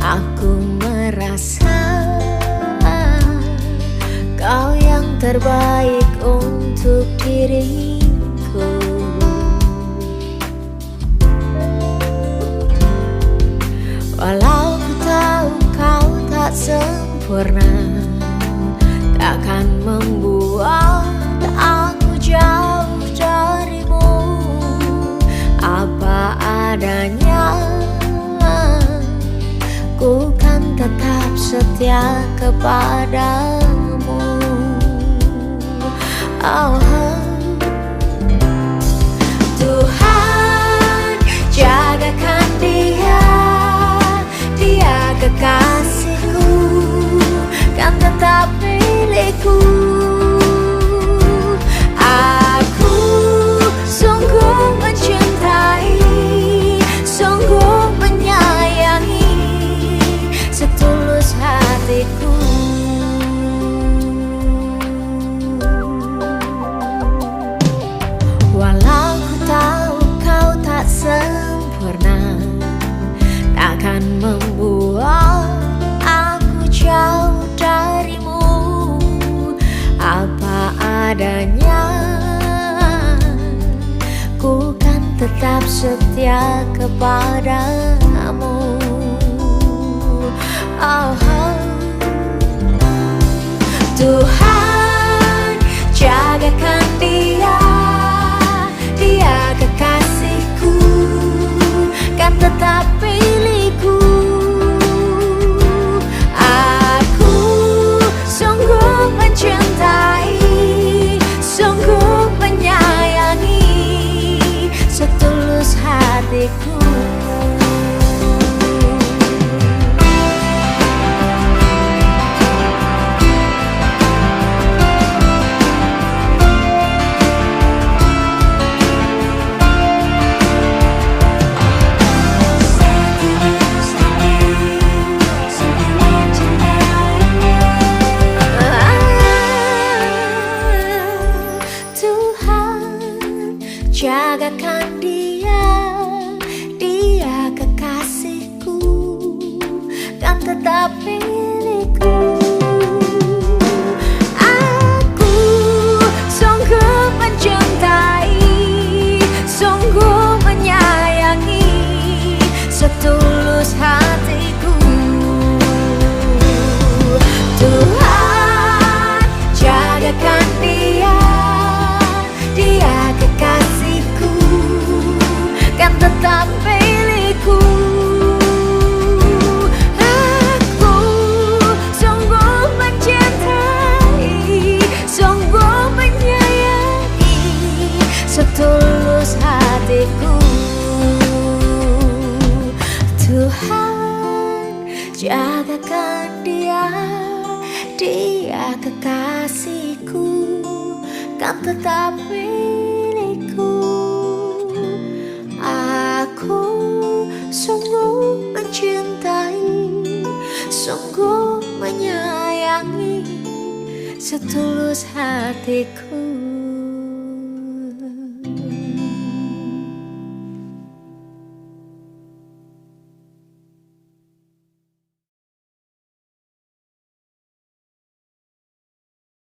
Aku merasa kau yang terbaik untuk diriku. Walau ku tahu kau tak sempurna, takkan membuat aku jauh darimu. Apa adanya, ku kan tetap setia kepadamu. Oh, Tuhan, jagakan dia, dia kekasihku, kan tetap milikku. Aku sungguh mencintai, sungguh menyayangi, setulus hatiku. Walau ku tahu kau tak sempurna, takkan membuat aku jauh darimu. Apa adanya, ku kan tetap setia kepadamu. Oh, Tuhan, jagakan dia, dia kekasihku, kan tetap milikku. Aku sungguh mencintai, sungguh menyayangi, setulus hatiku. Jagakan dia, dia kekasihku, kan tetap milikku. Aku sungguh mencintai, sungguh menyayangi, setulus hatiku. Tuhan, jagakan dia, dia kekasihku, kan tetap milikku. Aku sungguh mencintai, sungguh menyayangi, setulus hatiku. Tuhan, jagakan dia, dia kekasihku, kan tetap milikku. Aku sungguh mencintai, sungguh menyayangi, setulus hatiku.